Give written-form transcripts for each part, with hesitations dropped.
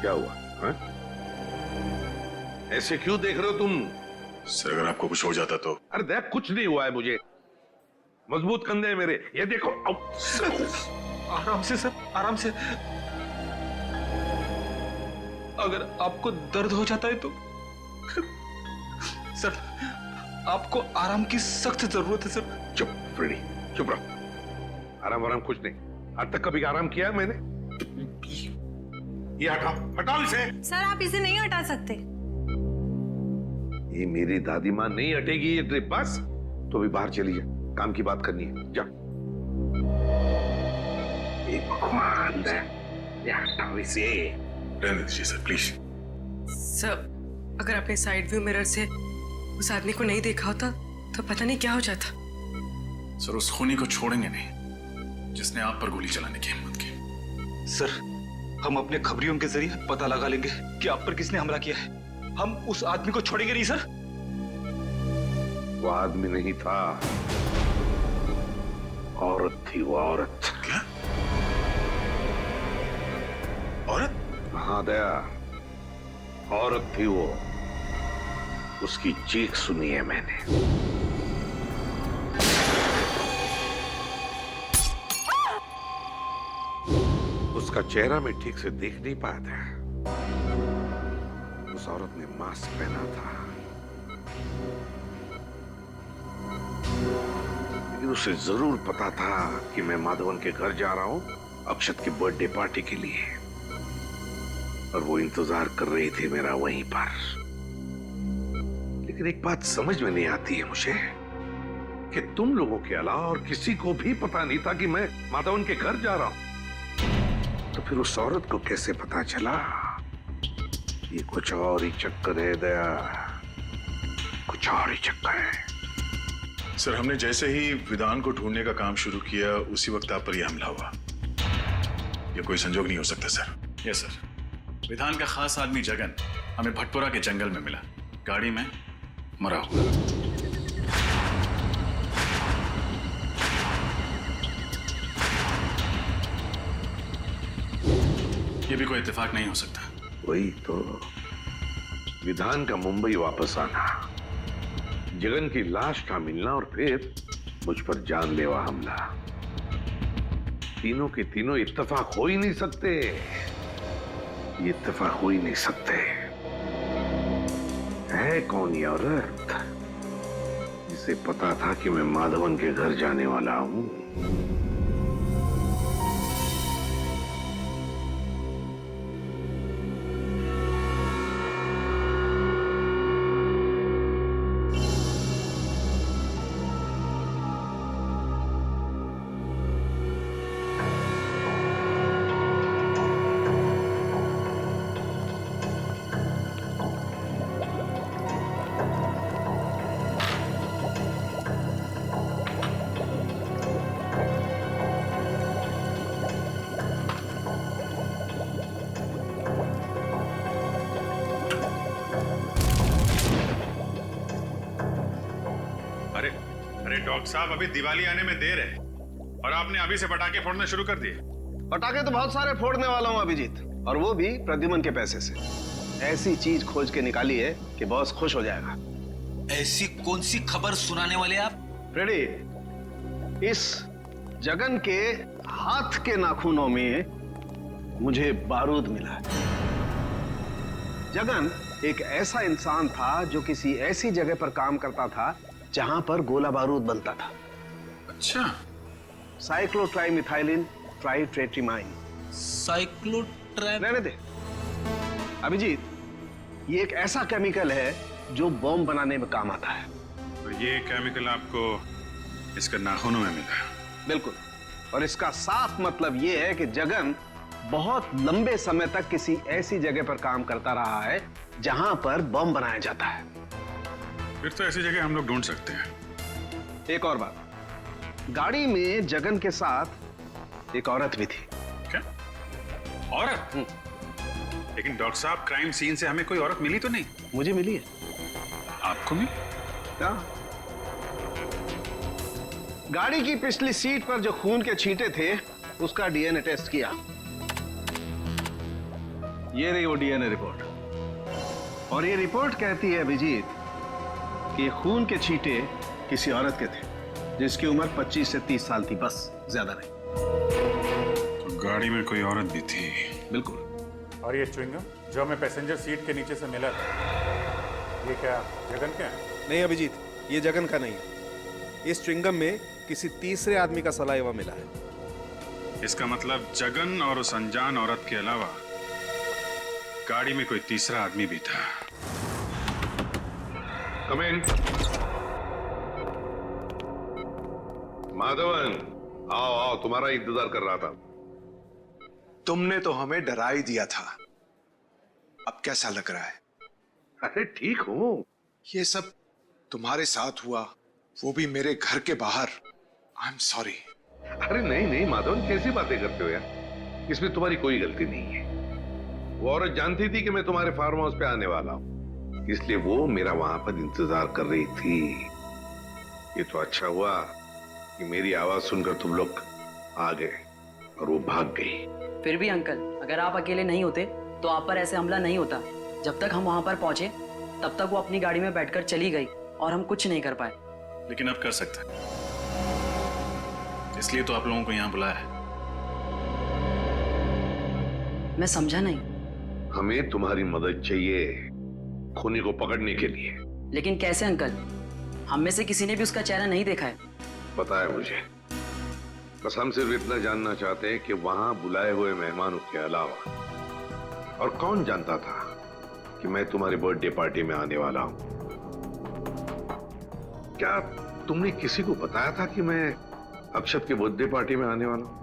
क्या हुआ हा? ऐसे क्यों देख रहे हो तुम? सर अगर आपको कुछ हो जाता तो? अरे देख, कुछ नहीं हुआ है मुझे, मजबूत कंधे हैं मेरे, ये देखो। आराम से सर, आराम से। अगर आपको दर्द हो जाता है तो सर आपको आराम की सख्त जरूरत है सर। चुप फ्रेडी, चुप रहो। आराम कुछ नहीं, आज तक कभी आराम किया है मैंने? ये हटाओ, हटाओ इसे। सर आप इसे नहीं हटा सकते। ये मेरी दादी माँ नहीं हटेगी ये ड्रिप, बस तो भी बाहर चली जा, काम की बात करनी है, जा। ये भगवान है, ये हटाओ इसे। रहने दीजिए सर प्लीज। सर अगर आपने साइड व्यू मिरर से उस आदमी को नहीं देखा होता तो पता नहीं क्या हो जाता। सर उस खूनी को छोड़ेंगे नहीं जिसने आप पर गोली चलाने की हिम्मत की। सर हम अपने खबरियों के जरिए पता लगा लेंगे कि आप पर किसने हमला किया है। हम उस आदमी को छोड़ेंगे नहीं सर। वो आदमी नहीं था, औरत थी वो, औरत। क्या? औरत? हाँ दया, औरत थी वो, उसकी चीख सुनी है मैंने। उसका चेहरा मैं ठीक से देख नहीं पाया था, उस औरत ने मास्क पहना था, लेकिन उसे जरूर पता था कि मैं माधवन के घर जा रहा हूं अक्षत के बर्थडे पार्टी के लिए, और वो इंतजार कर रही थी मेरा वहीं पर। लेकिन एक बात समझ में नहीं आती है मुझे कि तुम लोगों के अलावा और किसी को भी पता नहीं था कि मैं माधवन के घर जा रहा हूं, तो फिर उस औरत को कैसे पता चला? ये कुछ और ही चक्कर है दया, कुछ और ही चक्कर है। सर हमने जैसे ही विधान को ढूंढने का काम शुरू किया उसी वक्त आप पर यह हमला हुआ। यह कोई संजोग नहीं हो सकता सर। यस सर, विधान का खास आदमी जगन हमें भटपुरा के जंगल में मिला, गाड़ी में मरा हुआ। यह भी कोई इत्तेफाक नहीं हो सकता। वही तो, विधान का मुंबई वापस आना, जगन की लाश का मिलना और फिर मुझ पर जानलेवा हमला, तीनों के तीनों इत्तेफाक हो ही नहीं सकते। ये इत्तेफाक हो ही नहीं सकते। है कौन ये औरत जिसे पता था कि मैं माधवन के घर जाने वाला हूं? अरे डॉक्टर साहब, अभी दिवाली आने में देर है और आपने अभी से पटाखे फोड़ने शुरू कर दिए। पटाखे तो बहुत सारे फोड़ने वाला हूं अभिजीत, और वो भी प्रद्युमन के पैसे से। ऐसी चीज खोज के निकाली है कि बॉस खुश हो जाएगा। ऐसी कौन सी खबर सुनाने वाले आप? फ्रेडी, इस जगन के हाथ के नाखूनों में मुझे बारूद मिला है। जगन एक ऐसा इंसान था जो किसी ऐसी जगह पर काम करता था जहां पर गोला बारूद बनता था। अच्छा, साइक्लोट्राइमिथाइलिन ट्राइट्रेट्रिमाइन। रहने दे अभिजीत, ये एक ऐसा केमिकल है जो बॉम्ब बनाने में काम आता है। तो ये केमिकल आपको इसके नाखूनों में मिला? बिल्कुल, और इसका साफ मतलब ये है कि जगन बहुत लंबे समय तक किसी ऐसी जगह पर काम करता रहा है जहां पर बम बनाया जाता है। फिर तो ऐसी जगह हम लोग ढूंढ सकते हैं। एक और बात, गाड़ी में जगन के साथ एक औरत भी थी। क्या औरत? लेकिन डॉक्टर साहब, क्राइम सीन से हमें कोई औरत मिली तो नहीं? मुझे मिली है। आपको मिली? क्या? गाड़ी की पिछली सीट पर जो खून के छींटे थे उसका डीएनए टेस्ट किया। ये रही वो डीएनए रिपोर्ट, और ये रिपोर्ट कहती है अभिजीत कि खून के छींटे किसी औरत के थे जिसकी उम्र 25 से 30 साल थी, बस, ज्यादा नहीं। तो गाड़ी में कोई औरत भी थी? बिल्कुल। और ये च्युइंगम जो हमें पैसेंजर सीट के नीचे से मिला था, ये क्या जगन का है? नहीं अभिजीत, ये जगन का नहीं है। इस च्युइंगम में किसी तीसरे आदमी का सलाइवा मिला है। इसका मतलब जगन और उस अनजान औरत के अलावा गाड़ी में कोई तीसरा आदमी भी था। कम इन। माधवन, आओ आओ, तुम्हारा इंतजार कर रहा था। तुमने तो हमें डरा ही दिया था। अब कैसा लग रहा है? अरे ठीक हूं। ये सब तुम्हारे साथ हुआ, वो भी मेरे घर के बाहर। I am sorry. अरे नहीं नहीं माधवन, कैसी बातें करते हो यार, इसमें तुम्हारी कोई गलती नहीं है। वो औरत जानती थी कि मैं तुम्हारे फार्म हाउस पे आने वाला हूं, इसलिए वो मेरा वहां पर इंतजार कर रही थी। ये तो अच्छा हुआ कि मेरी आवाज सुनकर तुम लोग आ गए और वो भाग गई। फिर भी अंकल, अगर आप अकेले नहीं होते तो आप पर ऐसे हमला नहीं होता। जब तक हम वहां पर पहुंचे तब तक वो अपनी गाड़ी में बैठकर चली गई और हम कुछ नहीं कर पाए। लेकिन अब कर सकते हैं, इसलिए तो आप लोगों को यहाँ बुलाया है। मैं समझा नहीं। हमें तुम्हारी मदद चाहिए खूनी को पकड़ने के लिए। लेकिन कैसे अंकल? हम में से किसी ने भी उसका चेहरा नहीं देखा है। पता है मुझे, बस हम सिर्फ इतना जानना चाहते हैं कि वहां बुलाए हुए मेहमानों के अलावा और कौन जानता था कि मैं तुम्हारी बर्थडे पार्टी में आने वाला हूं। क्या तुमने किसी को बताया था कि मैं अक्षत के बर्थडे पार्टी में आने वाला हूं?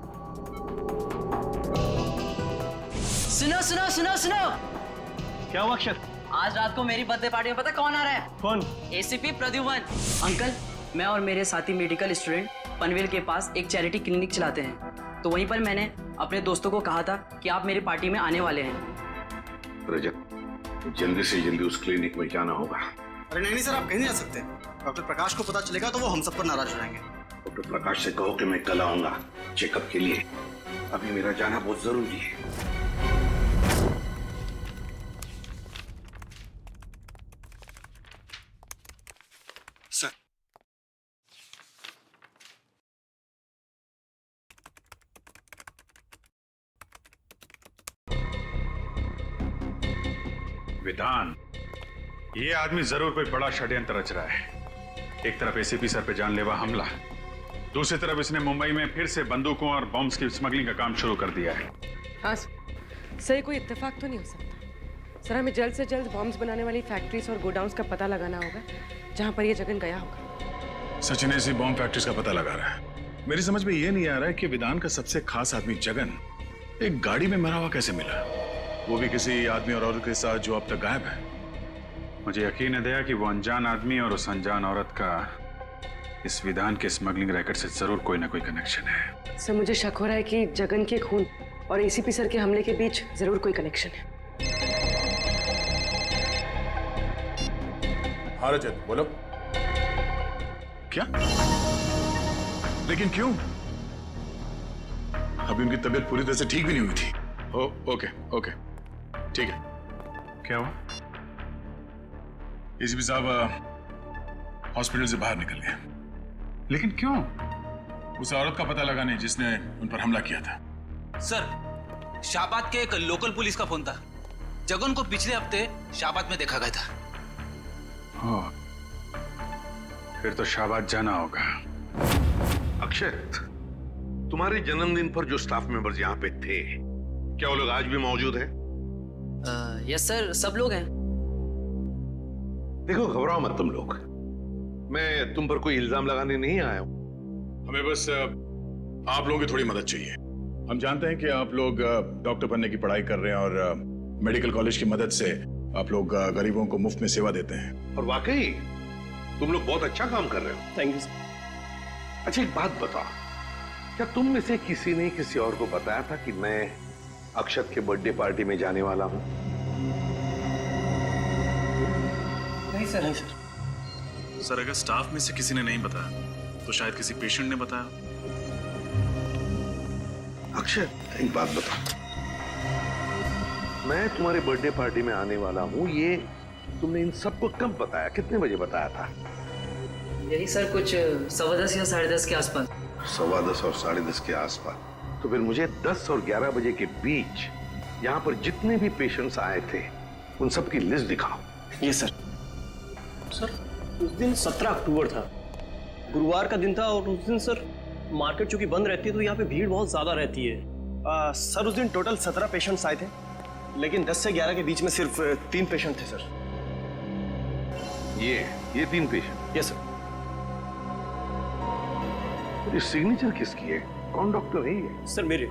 सुनो सुनो सुनो सुनो। क्या हुआ अक्षत? आज रात को मेरी बर्थडे पार्टी में पता कौन आ रहा है? कौन? एसीपी प्रद्युमन। अंकल, मैं और मेरे साथी मेडिकल स्टूडेंट पनवेल के पास एक चैरिटी क्लिनिक चलाते हैं, तो वहीं पर मैंने अपने दोस्तों को कहा था कि आप मेरी पार्टी में आने वाले हैं। रजत, जल्दी से जल्दी उस क्लिनिक में जाना होगा। अरे नहीं सर, आप कहीं नहीं जा सकते। डॉक्टर प्रकाश को पता चलेगा तो वो हम सब पर नाराज हो जाएंगे। डॉक्टर प्रकाश से कहो कि मैं कल आऊंगा चेकअप के लिए। अभी मेरा जाना बहुत जरूरी है। सर, विधान, ये आदमी जरूर कोई बड़ा षड्यंत्र रच रहा है। एक तरफ एसीपी सर पे जानलेवा हमला, दूसरी तरफ इसने मुंबई में फिर से बंदूकों और बॉम्ब्स की स्मगलिंग का काम शुरू कर दिया है। हाँ सर, ये कोई इत्तेफाक तो नहीं हो सकता। सर, हमें जल्द से जल्द बॉम्ब्स बनाने वाली फैक्ट्रीज और गोडाउन्स का पता लगाना होगा जहाँ पर ये जगन गया होगा। सचिन ऐसी बॉम्ब फैक्ट्रीज का पता लगा रहा है। मेरी समझ में ये नहीं आ रहा है कि विधान का सबसे खास आदमी जगन एक गाड़ी में मरा हुआ कैसे मिला, वो भी किसी आदमी और औरत के साथ जो अब तक गायब है। मुझे यकीन है दया कि वो अनजान आदमी और उस अनजान औरत का इस विधान के स्मगलिंग रैकेट से जरूर कोई ना कोई कनेक्शन है। सर, मुझे शक हो रहा है कि जगन के खून और एसीपी सर के हमले के बीच जरूर कोई कनेक्शन है। हाँ रजत, बोलो। क्या? लेकिन क्यों? अभी उनकी तबीयत पूरी तरह से ठीक भी नहीं हुई थी। ओके ओके, ठीक है। क्या हुआ? एसीपी साहब हॉस्पिटल से बाहर निकल गए। लेकिन क्यों? उस औरत का पता लगाने जिसने उन पर हमला किया था। सर, शाहबाद के एक लोकल पुलिस का फोन था। जगन को पिछले हफ्ते शाहबाद में देखा गया था। फिर तो शाहबाद जाना होगा। अक्षत, तुम्हारे जन्मदिन पर जो स्टाफ मेंबर्स यहाँ पे थे, क्या वो लोग आज भी मौजूद हैं? यस सर, सब लोग हैं। देखो, घबराओ मत तुम लोग। मैं तुम पर कोई इल्जाम लगाने नहीं आया हूं। हमें बस आप लोगों की थोड़ी मदद चाहिए। हम जानते हैं कि आप लोग डॉक्टर बनने की पढ़ाई कर रहे हैं और मेडिकल कॉलेज की मदद से आप लोग गरीबों को मुफ्त में सेवा देते हैं। और वाकई तुम लोग बहुत अच्छा काम कर रहे हो। Thank you sir. अच्छा, एक बात बताओ, क्या तुम में से किसी ने किसी और को बताया था कि मैं अक्षत के बर्थडे पार्टी में जाने वाला हूं? नहीं सर, नहीं सर। सर, अगर स्टाफ में से किसी ने नहीं बताया तो शायद किसी पेशेंट ने बताया। अक्षत, एक बात बता, मैं तुम्हारे बर्थडे पार्टी में आने वाला हूँ, ये तुमने इन सबको कब बताया, कितने बजे बताया था? यही सर कुछ 10:15 या 10:30 के आसपास। 10:15 और 10:30 के आसपास। तो फिर मुझे 10 और 11 बजे के बीच यहाँ पर जितने भी पेशेंट्स आए थे उन सब की लिस्ट दिखाओ। ये सर। सर उस दिन 17 अक्टूबर था, गुरुवार का दिन था, और उस दिन सर मार्केट चूंकि बंद रहती है तो यहाँ पे भीड़ बहुत ज्यादा रहती है। सर उस दिन टोटल 17 पेशेंट्स आए थे, लेकिन 10 से 11 के बीच में सिर्फ 3 पेशेंट थे सर। ये 3 पेशेंट? Yes sir. ये सिग्नेचर किसकी है? कौन डॉक्टर है ये? सर मेरे।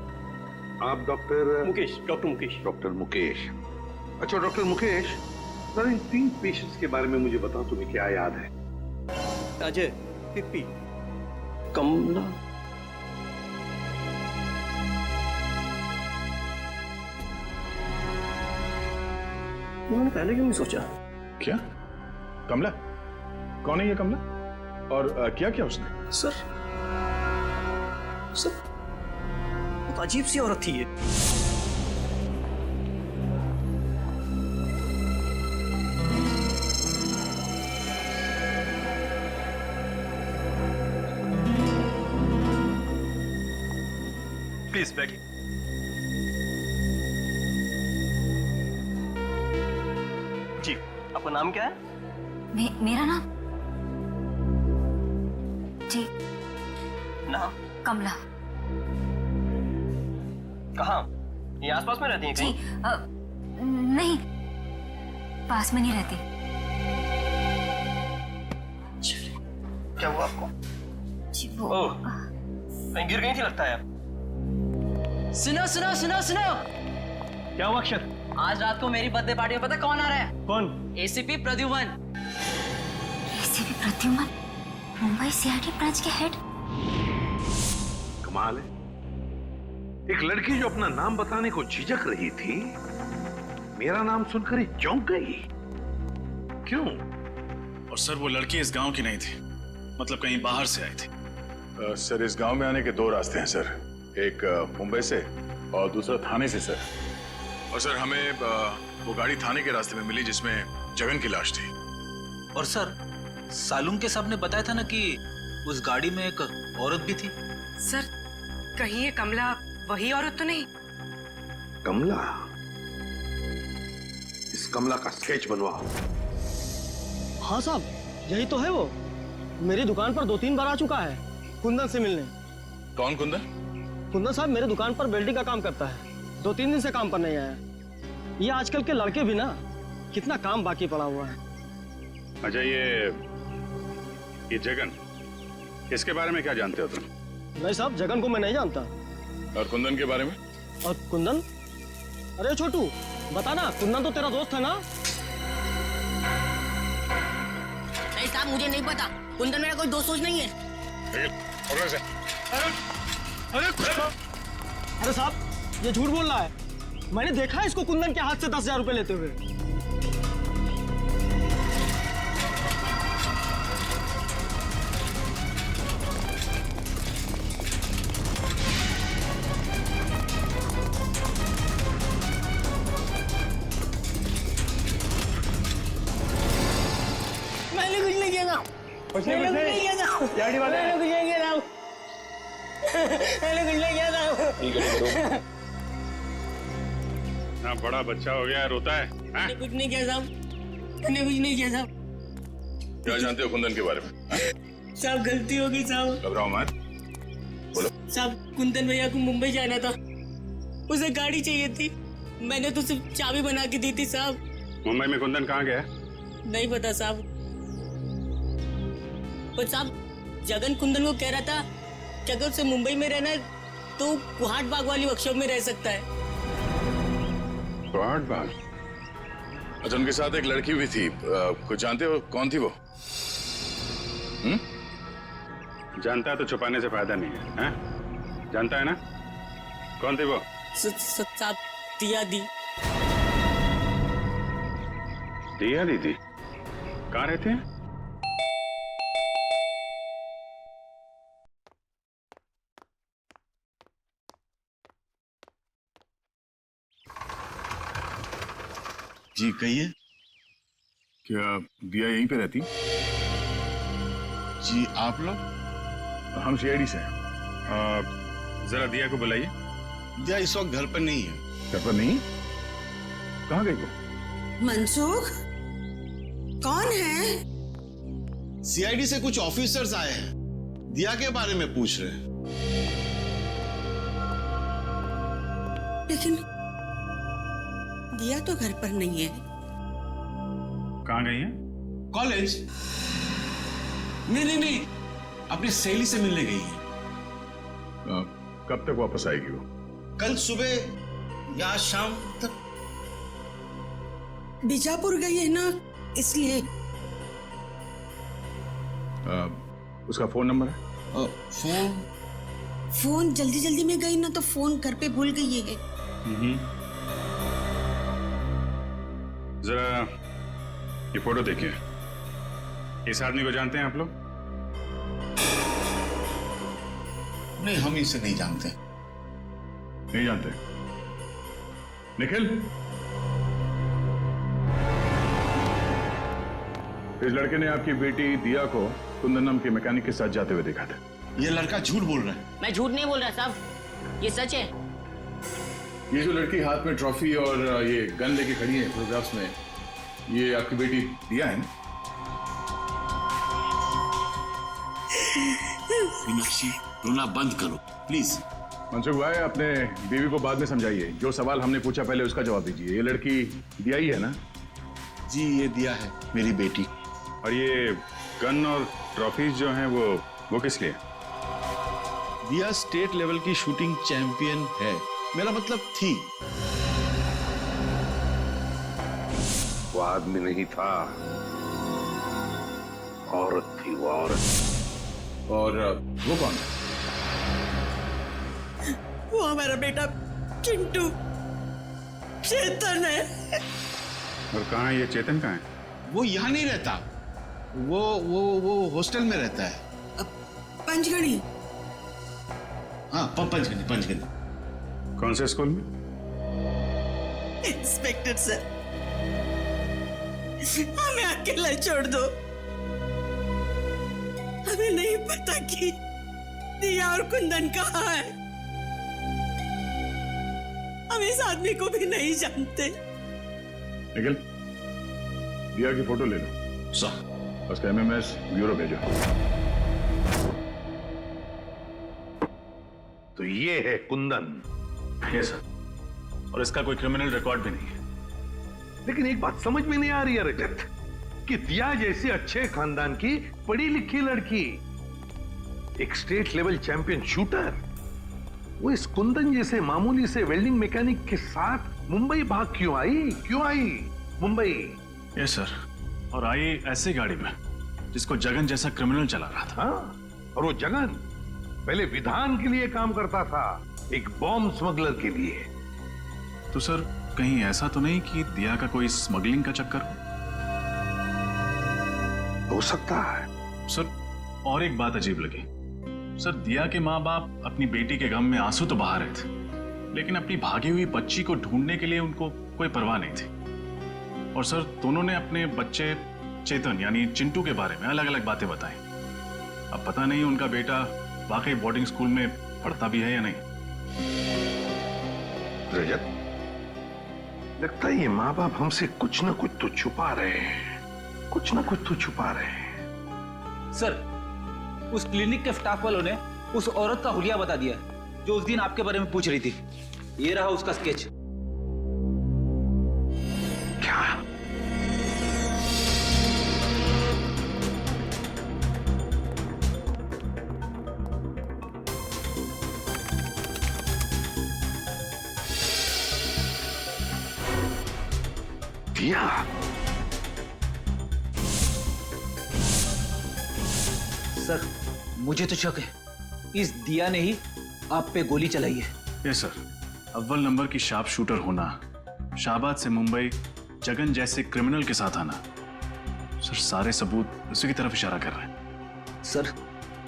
आप doctor Mukesh, doctor Mukesh. Doctor Mukesh. अच्छा डॉक्टर मुकेश, सर इन 3 पेशेंट्स के बारे में मुझे बताओ, तुम्हें क्या याद है? अजय, पिप्पी, कमला। मैंने पहले क्यों नहीं सोचा? क्या? कमला? कौन है ये कमला? और क्या क्या उसने? सर बहुत अजीब सी औरत थी ये। प्लीज बैठिए। जी, आपका नाम क्या है? मेरा नाम? जी नाम? कमला। कहाँ? ये आसपास में रहती हैं जी कहीं? नहीं, पास में नहीं रहती। क्या हुआ आपको? जी वो ओह, कहीं गिर गई थी लगता है आप। सुनो सुनो सुनो सुनो, क्या हुआ अक्षर? आज रात को मेरी बर्थडे पार्टी में पता कौन आ रहा है? कौन? ACP Pradyuman. ACP Pradyuman, Mumbai CID branch के हेड। कमाल है, एक लड़की जो अपना नाम बताने को झिझक रही थी, मेरा नाम सुनकर ही चौंक गई। क्यों? और सर वो लड़की इस गांव की नहीं थी, मतलब कहीं बाहर से आई थी। सर इस गांव में आने के 2 रास्ते हैं सर, एक मुंबई से और दूसरा थाने से सर। और सर हमें वो गाड़ी थाने के रास्ते में मिली जिसमें जगन की लाश थी। और सर सालुंग के साहब ने बताया था ना कि उस गाड़ी में एक औरत भी थी। सर कहीं ये कमला वही औरत तो नहीं? कमला? इस कमला का स्केच बनवाओ। हाँ साहब, यही तो है वो। मेरी दुकान पर 2-3 बार आ चुका है कुंदन से मिलने। कौन कुंदन? कुंदन साहब मेरे दुकान पर वेल्डिंग का काम करता है, 2-3 दिन से काम पर नहीं आया। ये आजकल के लड़के भी ना, कितना काम बाकी पड़ा हुआ है। अच्छा ये जगन, इसके बारे में क्या जानते हो तुम? नहीं साहब, जगन को मैं नहीं जानता। और कुंदन के बारे में? और कुंदन? अरे छोटू बता ना, कुंदन तो तेरा दोस्त है ना? नहीं साहब मुझे नहीं पता, कुंदन मेरा कोई दोस्त नहीं है। अरे साहब ये झूठ बोल रहा है, मैंने देखा इसको कुंदन के हाथ से 10,000 रुपए लेते हुए। मैंने कुछ नहीं किया था। मैंने कुछ नहीं किया था। मैंने कुछ नहीं किया था। मैंने कुछ नहीं किया था। ना बड़ा बच्चा हो गया, रोता है। मैंने कुछ नहीं किया साहब, मैंने कुछ नहीं किया साहब। क्या जानते हो कुंदन के बारे में? साहब गलती हो गई साहब। घबराओ मत, बोलो। साहब कुंदन भैया को मुंबई जाना था, उसे गाड़ी चाहिए थी, मैंने तो सिर्फ चाबी बना के दी थी साहब। मुंबई में कुंदन कहाँ गया? नहीं पता साहब, पर साहब जगन कुंदन को कह रहा था कि अगर उसे मुंबई में रहना है तो कुहाट बाग वाली वर्कशॉप में रह सकता है। कुहाट बाग? अच्छा उनके साथ एक लड़की भी थी, कुछ जानते हो कौन थी वो? जानता है तो छुपाने से फायदा नहीं है, हैं? जानता है ना कौन थी वो? साहब दिया दी। दिया दीदी कहाँ रहते हैं? जी कहिए। क्या दिया यहीं पे रहती? जी आप लोग? हम सीआईडी से हैं। जरा दिया को बुलाइए। दिया इस वक्त घर पर नहीं है। घर पर नहीं? कहाँ गई वो? मनसुख, कौन है? सीआईडी से कुछ ऑफिसर्स आए हैं, दिया के बारे में पूछ रहे हैं। लेकिन दिया तो घर पर नहीं है। कहाँ गई है? कॉलेज? नहीं, अपनी सहेली से मिलने गई है। कब तक वापस आएगी वो? कल सुबह या शाम तक। बीजापुर गई है ना, इसलिए। उसका फोन नंबर है? फोन जल्दी में गई ना, तो फोन घर पे भूल गई है। जरा ये फोटो देखिए। इस आदमी को जानते हैं आप लोग? नहीं, हम इसे नहीं जानते। नहीं जानते? निखिल, इस लड़के ने आपकी बेटी दिया को कुंदनम के मैकेनिक के साथ जाते हुए देखा था। ये लड़का झूठ बोल रहा है। मैं झूठ नहीं बोल रहा साहब, ये सच है। ये जो लड़की हाथ में ट्रॉफी और ये गन लेके खड़ी है फोटोग्राफ्स में, ये आपकी बेटी दिया है ना? मीनाक्षी, रोना बंद करो प्लीज। मनसुख भाई, अपने बीवी को बाद में समझाइए। जो सवाल हमने पूछा पहले उसका जवाब दीजिए। ये लड़की दिया ही है ना? जी, ये दिया है, मेरी बेटी। और ये गन और ट्रॉफीज जो हैं वो किस लिए? दिया स्टेट लेवल की शूटिंग चैंपियन है। मेरा मतलब थी। वो आदमी नहीं था, औरत थी वो औरत। और वो कौन है? वो हमारा बेटा चिंटू, चेतन है। और कहाँ है ये चेतन? कहाँ है वो? यहाँ नहीं रहता, वो हॉस्टल में रहता है। पंचगढ़ी। हाँ, पंचगढ़ी। कौन से स्कूल में? इंस्पेक्टर सर, हमें अकेला छोड़ दो। हमें नहीं पता कि दिया और कुंदन कहाँ है। हम इस आदमी को भी नहीं जानते। निखिल, दिया की फोटो ले लो। सर, उसका एमएमएस ब्यूरो भेजो। तो ये है कुंदन? ये सर। और इसका कोई क्रिमिनल रिकॉर्ड भी नहीं है। लेकिन एक बात समझ में नहीं आ रही है रजत, कि दिया जैसी अच्छे खानदान की पढ़ी लिखी लड़की, एक स्टेट लेवल चैंपियन शूटर, वो इस कुंदन जैसे मामूली से वेल्डिंग मैकेनिक के साथ मुंबई भाग क्यों आई मुंबई? Yes sir. और आई ऐसी गाड़ी में जिसको जगन जैसा क्रिमिनल चला रहा था। हाँ, और वो जगन पहले विधान के लिए काम करता था, एक बॉम्ब स्मगलर के लिए। तो सर, कहीं ऐसा तो नहीं कि दिया का कोई स्मगलिंग का चक्कर हो सकता है सर। और एक बात अजीब लगी सर, दिया के माँ बाप अपनी बेटी के गम में आंसू तो बहा रहे थे, लेकिन अपनी भागी हुई बच्ची को ढूंढने के लिए उनको कोई परवाह नहीं थी। और सर, दोनों ने अपने बच्चे चेतन यानी चिंटू के बारे में अलग अलग बातें बताई। अब पता नहीं उनका बेटा वाकई बोर्डिंग स्कूल में पढ़ता भी है या नहीं। रजत, लगता है ये माँ बाप हमसे कुछ ना कुछ तो छुपा रहे हैं, सर, उस क्लिनिक के स्टाफ वालों ने उस औरत का हुलिया बता दिया जो उस दिन आपके बारे में पूछ रही थी। ये रहा उसका स्केच। क्या? दिया? सर, मुझे तो शक है इस दिया ने ही आप पे गोली चलाई है। Yes sir. अव्वल नंबर की शार्प शूटर होना, शाहबाद से मुंबई जगन जैसे क्रिमिनल के साथ आना, सर सारे सबूत उसी की तरफ इशारा कर रहे हैं। सर,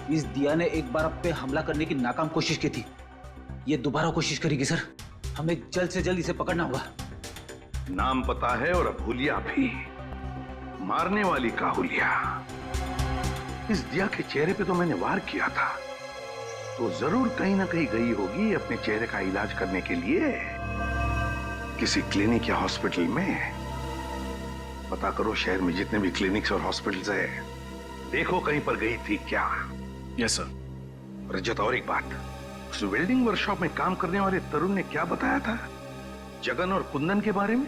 इस दिया ने एक बार आप पे हमला करने की नाकाम कोशिश की थी, ये दोबारा कोशिश करेगी। सर, हमें जल्द से जल्द इसे पकड़ना होगा, नाम पता है और अब हुलिया भी, मारने वाली का हुलिया। इस दिया के चेहरे पे तो मैंने वार किया था, तो जरूर कहीं ना कहीं गई होगी अपने चेहरे का इलाज करने के लिए किसी क्लिनिक या हॉस्पिटल में। पता करो शहर में जितने भी क्लिनिक्स और हॉस्पिटल्स है, देखो कहीं पर गई थी क्या। Yes sir. रजत, और एक बात, उस वेल्डिंग वर्कशॉप में काम करने वाले तरुण ने क्या बताया था जगन और कुंदन के बारे में?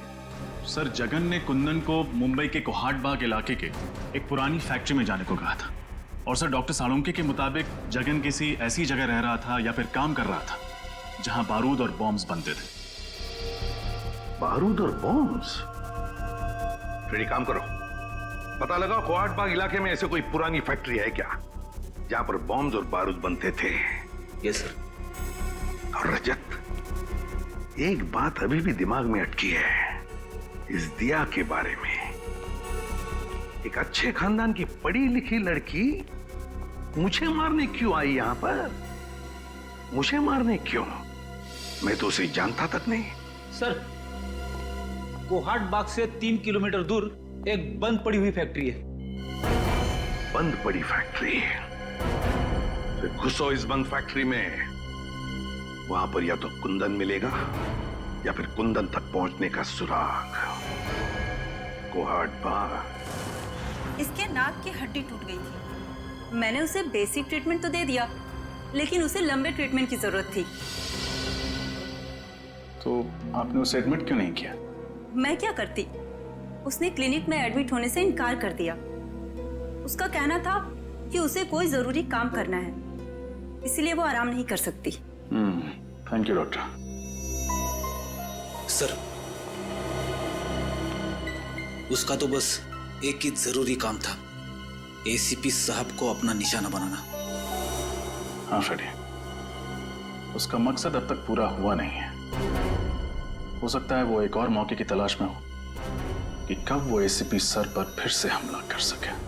सर, जगन ने कुंदन को मुंबई के कोहाट बाग इलाके के एक पुरानी फैक्ट्री में जाने को कहा था। और सर, डॉक्टर साळुंके के मुताबिक जगन किसी ऐसी जगह रह रहा था या फिर काम कर रहा था जहां बारूद और बॉम्ब्स बनते थे। बारूद और बॉम्ब्स? फिर एक काम करो, पता लगाओ कोहाट बाग इलाके में ऐसे कोई पुरानी फैक्ट्री है क्या जहां पर बॉम्ब्स और बारूद बनते थे। Yes sir. और रजत, एक बात अभी भी दिमाग में अटकी है इस दिया के बारे में। एक अच्छे खानदान की पढ़ी लिखी लड़की मुझे मारने क्यों आई यहां पर? मुझे मारने क्यों? मैं तो उसे जानता तक नहीं। सर, कोहाट बाग से 3 किलोमीटर दूर एक बंद पड़ी हुई फैक्ट्री है। बंद पड़ी फैक्ट्री? फिर घुसो इस बंद फैक्ट्री में। वहां पर या तो कुंदन मिलेगा या फिर कुंदन तक पहुंचने का सुराग। कोहाट बाग। इसके नाक की हड्डी टूट गई थी। मैंने उसे बेसिक ट्रीटमेंट तो दे दिया, लेकिन उसे लंबे ट्रीटमेंट की जरूरत थी। तो आपने उसे एडमिट क्यों नहीं किया? मैं क्या करती? उसने क्लिनिक में एडमिट होने से इनकार कर दिया। उसका कहना था कि उसे कोई जरूरी काम करना है, इसलिए वो आराम नहीं कर सकती। Thank you doctor. सर, उसका तो बस एक ही जरूरी काम था, एसीपी साहब को अपना निशाना बनाना। हाँ फ्रेडी, उसका मकसद अब तक पूरा हुआ नहीं है। हो सकता है वो एक और मौके की तलाश में हो कि कब वो एसीपी सर पर फिर से हमला कर सके।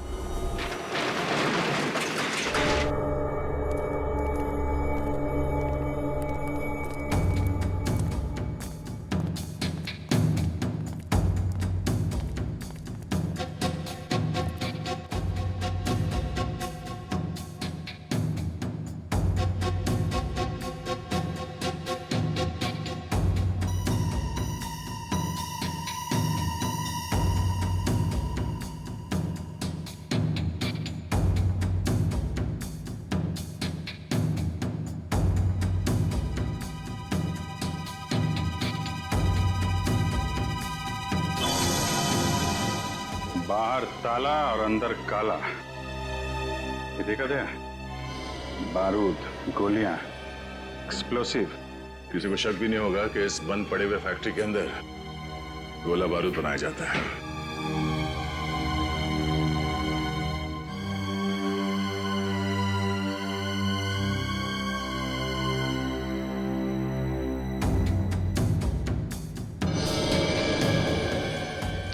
बाहर ताला और अंदर काला। ये देखा था? बारूद, गोलियां, एक्सप्लोसिव। किसी को शक भी नहीं होगा कि इस बंद पड़े हुए फैक्ट्री के अंदर गोला बारूद बनाया जाता है।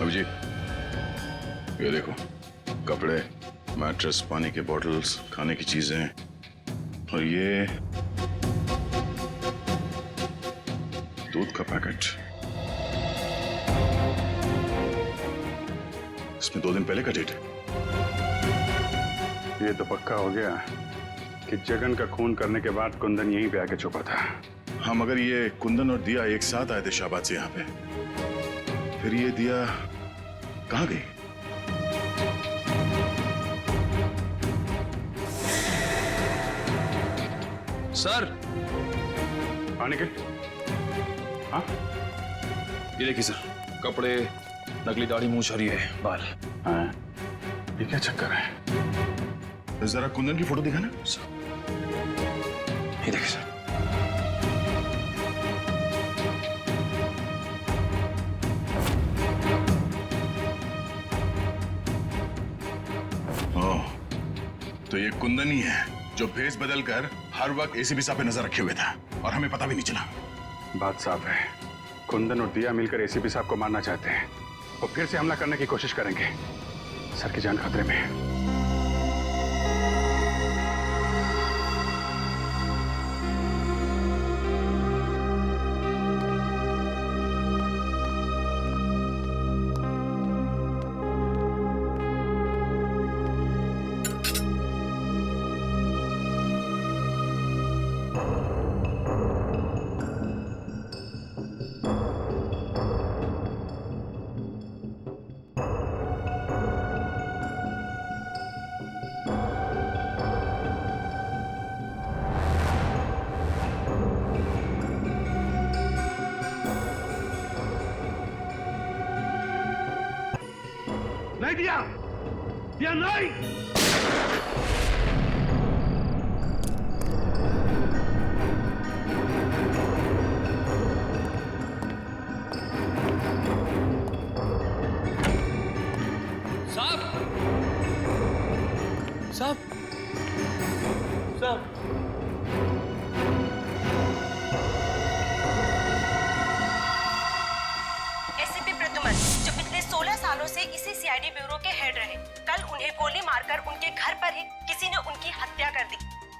अभिजीत, ये देखो, कपड़े, मैट्रेस, पानी के बॉटल्स, खाने की चीजें, और ये दूध का पैकेट। इसमें 2 दिन पहले का डेट है। ये तो पक्का हो गया कि जगन का खून करने के बाद कुंदन यहीं पे आके छुपा था। हाँ, मगर ये कुंदन और दिया एक साथ आए थे शाहबाद से यहाँ पे। फिर ये दिया कहाँ गई? सर, पानी के? हाँ, ये देखिए सर, कपड़े, नकली दाढ़ी, मूंछ और ये बाल। हाँ, ये क्या चक्कर है? जरा कुंदन की फोटो दिखाना। ये देखिए सर। ओह, तो ये कुंदन ही है जो भेस बदलकर हर वक्त एसीपी साहब पे नजर रखे हुए था और हमें पता भी नहीं चला। बात साफ है, कुंदन और दिया मिलकर एसीपी साहब को मारना चाहते हैं और फिर से हमला करने की कोशिश करेंगे। सर की जान खतरे में है। नहीं दिया? दिया नहीं? साहब साहब साहब एसीपी प्रद्युमन, जो पिछले 16 सालों से इसी सीआईडी ब्यूरो के हेड रहे, कल उन्हें गोली मारकर उनके घर पर ही किसी ने उनकी हत्या कर दी।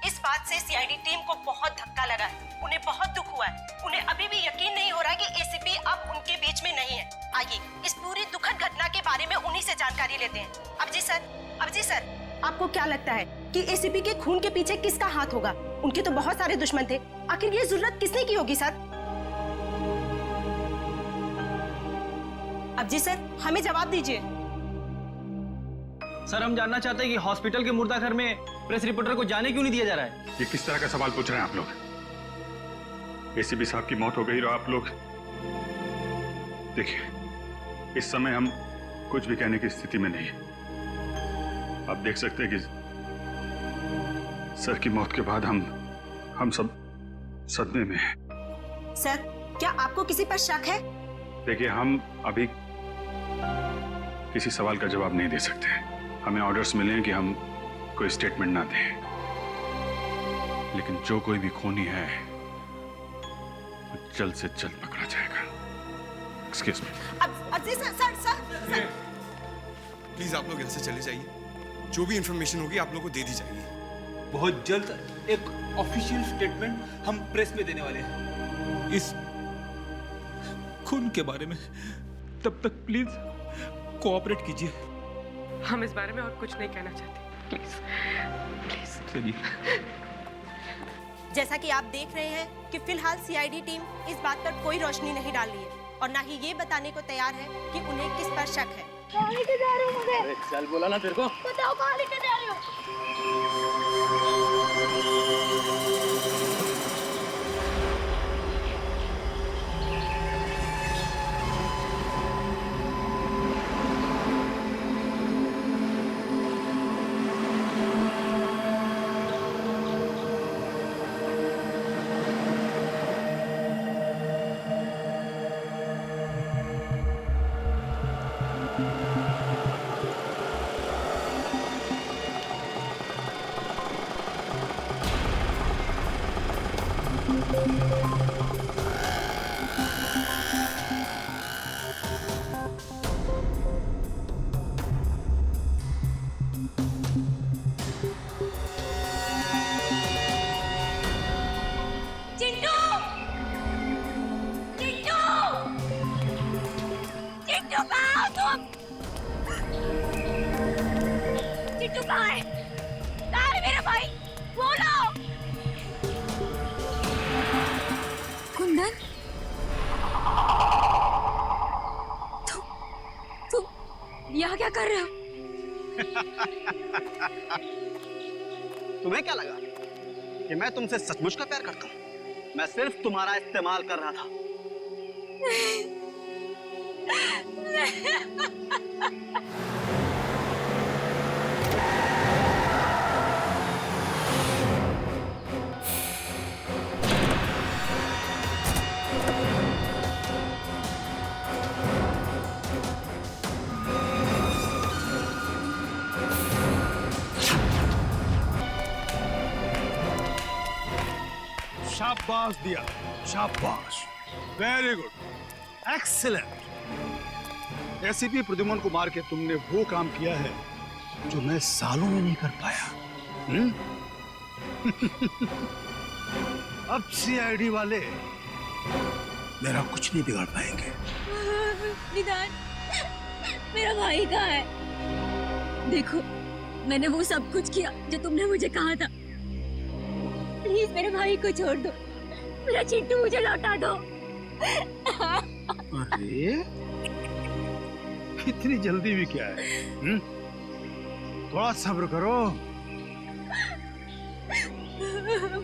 इस बात से सीआईडी टीम को बहुत धक्का लगा है, उन्हें बहुत दुख हुआ है। उन्हें अभी भी यकीन नहीं हो रहा कि एसीपी अब उनके बीच में नहीं है। आइए इस पूरी दुखद घटना के बारे में उन्हीं से जानकारी लेते हैं। अबजी सर, आपको क्या लगता है कि एसीपी के खून के पीछे किसका हाथ होगा? उनके तो बहुत सारे दुश्मन थे, आखिर ये जरूरत किसने की होगी सर? अबजी सर, हमें जवाब दीजिए। सर, हम जानना चाहते हैं कि हॉस्पिटल के मुर्दाघर में प्रेस रिपोर्टर को जाने क्यों नहीं दिया जा रहा है? ये किस तरह का सवाल पूछ रहे हैं आप लोग? एसीपी साहब की मौत हो गई और आप लोग देखिए, इस समय हम कुछ भी कहने की स्थिति में नहीं है। आप देख सकते हैं कि सर की मौत के बाद हम सब सदमे में हैं। सर, क्या आपको किसी पर शक है? देखिए, हम अभी किसी सवाल का जवाब नहीं दे सकते। हमें ऑर्डर्स मिले हैं कि हम कोई स्टेटमेंट ना दें, लेकिन जो कोई भी खूनी है वो जल्द से जल्द पकड़ा जाएगा। Excuse me. सर, प्लीज आप लोग यहाँ से चले जाइए। जो भी इंफॉर्मेशन होगी आप लोगों को दे दी जाएगी। बहुत जल्द एक ऑफिशियल स्टेटमेंट हम प्रेस में देने वाले हैं इस खून के बारे में। तब तक प्लीज कोऑपरेट कीजिए। हम इस बारे में और कुछ नहीं कहना चाहते, प्लीज। चलिए। जैसा कि आप देख रहे हैं कि फिलहाल सीआईडी टीम इस बात पर कोई रोशनी नहीं डाल रही है और ना ही ये बताने को तैयार है कि उन्हें किस पर शक है। कहाँ लेके जा रहे हो मुझे? चल, बोला ना तेरे को। बताओ कहाँ लेके जा रहे हो? चिट्टू कहाँ है? कहाँ है मेरा भाई? बोलो। कुंदन, तुम यहाँ क्या कर रहे हो? तुम्हें क्या लगा कि मैं तुमसे सचमुच का प्यार करता हूँ? मैं सिर्फ तुम्हारा इस्तेमाल कर रहा था। शाबाश दिया, शाबाश, very good, excellent. ACP Pradyuman को मार के तुमने वो काम किया है जो मैं सालों में नहीं कर पाया। अब सीआईडी वाले मेरा कुछ नहीं बिगाड़ पाएंगे। निदान, मेरा भाई कहाँ है? देखो, मैंने वो सब कुछ किया जो तुमने मुझे कहा था। प्लीज मेरे भाई को छोड़ दो, मेरा चिट्टू मुझे लौटा दो। अरे, इतनी जल्दी भी क्या है? थोड़ा सब्र करो।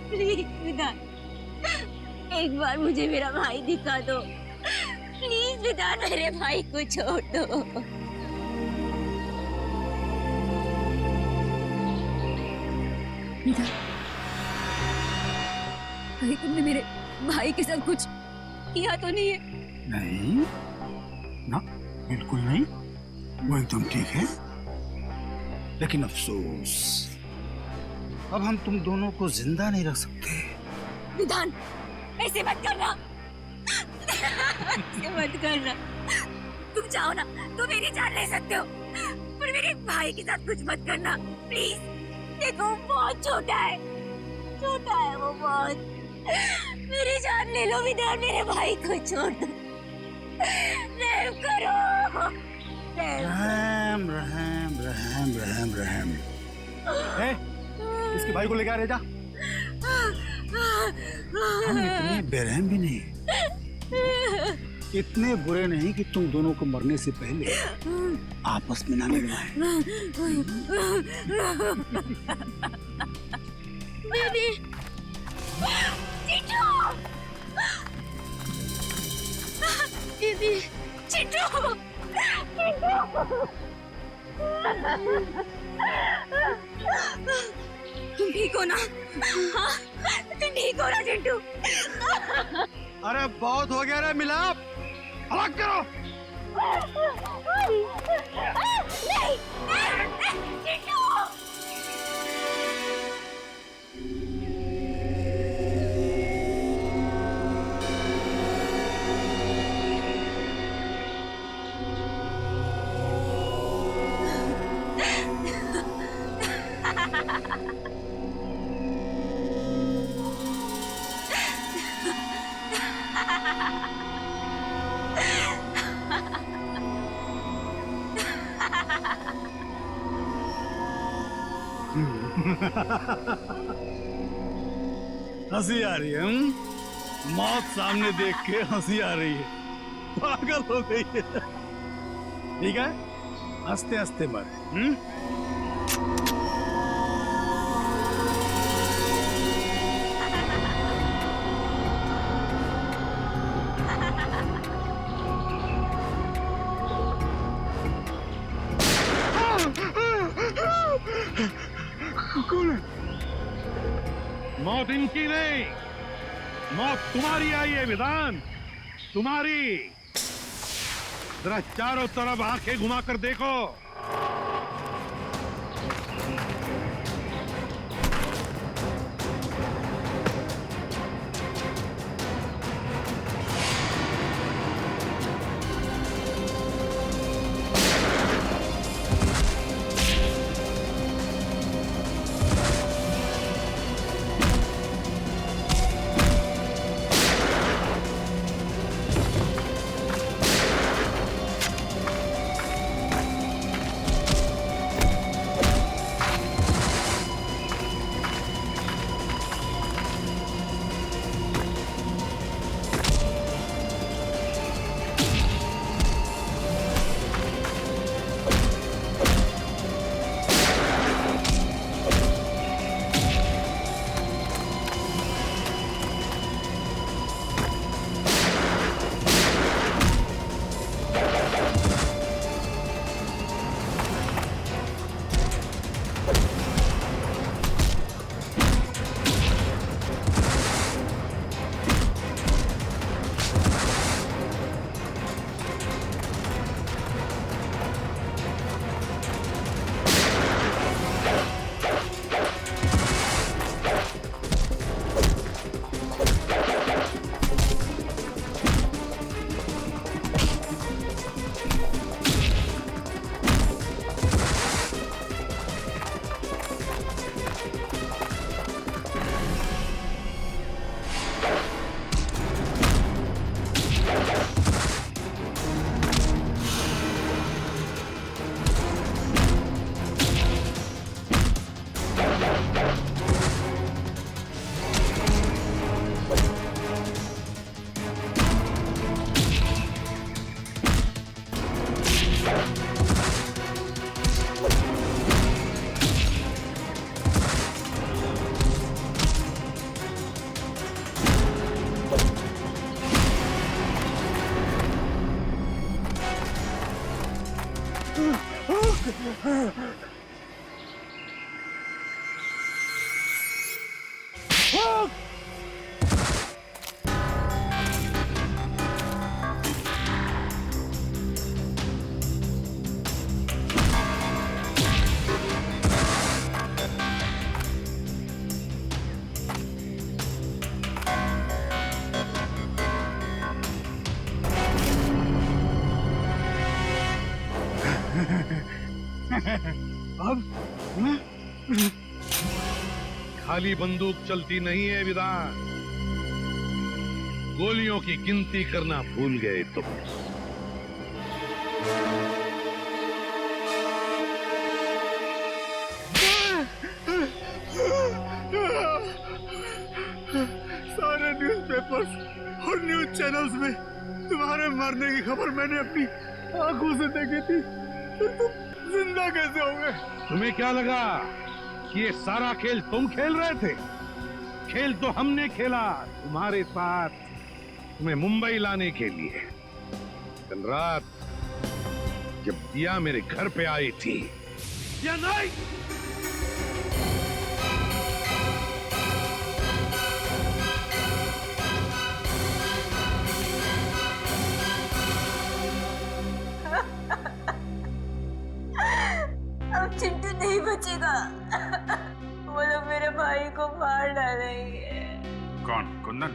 प्लीज विधान, एक बार मुझे मेरा भाई दिखा दो। प्लीज विधान, मेरे भाई को छोड़ दो। निधान, कहीं तुमने मेरे भाई के साथ कुछ किया तो नहीं है? नहीं ना, बिल्कुल नहीं, वो एकदम ठीक है। लेकिन अफसोस, अब हम तुम दोनों को जिंदा नहीं रख सकते। निधान, ऐसे मत करना, ऐसे मत करना। तुम चाहो ना तो मेरी जान ले सकते हो, पर मेरे भाई के साथ कुछ मत करना प्लीज। देखो बहुत छोटा है वो बहुत। मेरी जान ले लो विधान, मेरे भाई को छोड़ दो, रहम करो। रहम रहम रहम रहम रहम। इसके भाई को लेके आ रहे जा। हम इतने बेरहम भी नहीं, इतने बुरे नहीं कि तुम दोनों को मरने से पहले आपस में ना लड़ना है। बेबी, चिंटू, दीदी, चिंटू, तुम ठीक हो ना? हाँ, तुम ठीक हो ना चिंटू? अरे बहुत हो गया रे मिलाप, अलग करो। नहीं, चिंटू। हंसी आ रही है, मौत सामने देख के हंसी आ रही है, पागल हो गई है। ठीक है, हंसते हंसते मर। मौत इनकी नहीं, मौत तुम्हारी आई है विधान, तुम्हारी। जरा चारों तरफ आंखें घुमाकर देखो। अब मैं खाली बंदूक चलती नहीं है विधान, गोलियों की गिनती करना भूल गए तुम। सारे न्यूज़पेपर्स और न्यूज़ चैनल्स में तुम्हारे मरने की खबर मैंने अपनी आंखों से देखी थी। फिर तुम जिंदा कैसे हो गए? तुम्हें क्या लगा कि ये सारा खेल तुम खेल रहे थे? खेल तो हमने खेला तुम्हारे साथ, तुम्हें मुंबई लाने के लिए। कल रात जब दिया मेरे घर पे आई थी या नहीं? अब चिंटू नहीं बचेगा। वो लोग मेरे भाई को मार डालेंगे। कौन? कुंदन?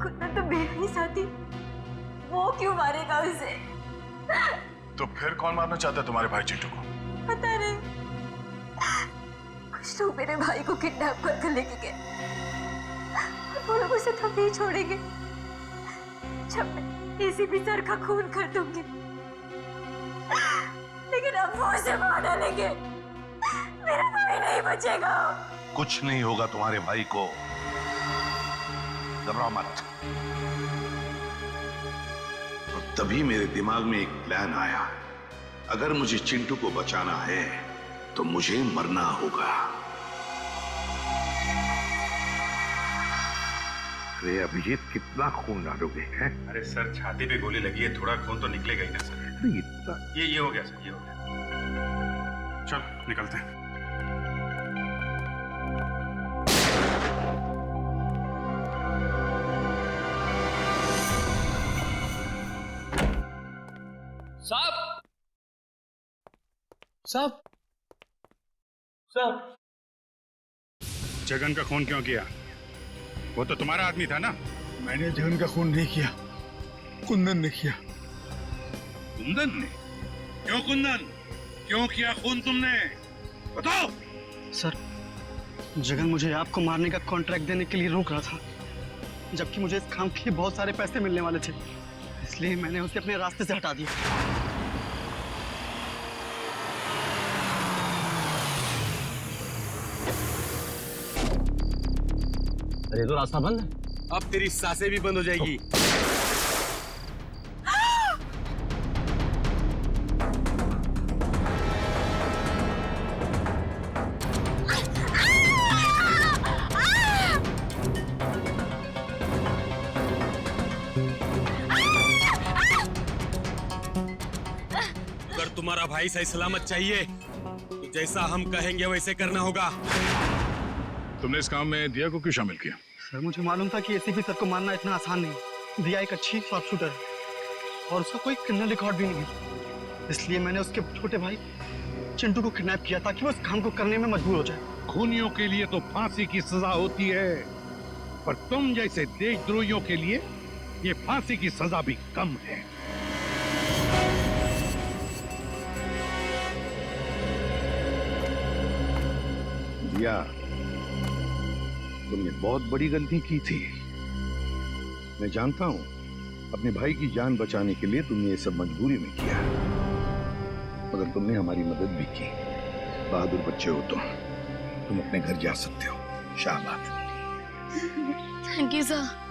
कुंदन तो मेरा ही साथी, वो क्यों मारेगा उसे? तो फिर कौन मारना चाहता है तुम्हारे भाई चिंटू को? पता नहीं, कुछ लोग मेरे भाई को किडनैप करके लेके गए। वो लोग उसे तब नहीं छोड़ेंगे जब मैं एसीपी सर का खून कर दूंगी। लेकिन अब वो उसे मार डालेंगे, मेरा भाई नहीं बचेगा। कुछ नहीं होगा तुम्हारे भाई को, घबराओ मत। और तभी मेरे दिमाग में एक प्लान आया, अगर मुझे चिंटू को बचाना है तो मुझे मरना होगा। अरे अभिजीत, कितना खून डालोगे हैं? अरे सर, छाती पे गोली लगी है, थोड़ा खून तो निकलेगा ही ना सर। ये हो गया सर, ये हो गया। चल निकलते हैं। साहब, साहब, साहब, जगन का खून क्यों किया? वो तो तुम्हारा आदमी था ना? मैंने जगन का खून नहीं किया, कुंदन ने किया। कुंदन ने? क्यों कुंदन? क्यों किया खून तुमने? बताओ। सर, जगन मुझे आपको मारने का कॉन्ट्रैक्ट देने के लिए रोक रहा था, जबकि मुझे इस काम के लिए बहुत सारे पैसे मिलने वाले थे, इसलिए मैंने उसे अपने रास्ते से हटा दिया। अरे तो रास्ता बंद है। अब तेरी सांसें भी बंद हो जाएगी। अगर तुम्हारा भाई सही सलामत चाहिए तो जैसा हम कहेंगे वैसे करना होगा। तुमने इस काम में दिया को क्यों शामिल किया? सर, मुझे मालूम था कि एसीपी सर को मारना इतना आसान नहीं। दिया एक अच्छी शॉर्ट शूटर है और उसका कोई क्रिमिनल रिकॉर्ड भी नहीं, इसलिए मैंने उसके छोटे भाई चिंटू को किडनैप किया ताकि वो इस काम को करने में मजबूर हो जाए। खूनियों के लिए तो फांसी की सजा होती है, पर तुम जैसे देशद्रोहियों के लिए ये फांसी की सजा भी कम है। दिया, तुमने बहुत बड़ी गलती की थी। मैं जानता हूं अपने भाई की जान बचाने के लिए तुमने ये सब मजबूरी में किया, मगर तुमने हमारी मदद भी की। बहादुर बच्चे हो तुम अपने घर जा सकते हो। शाबाश। Thank you sir.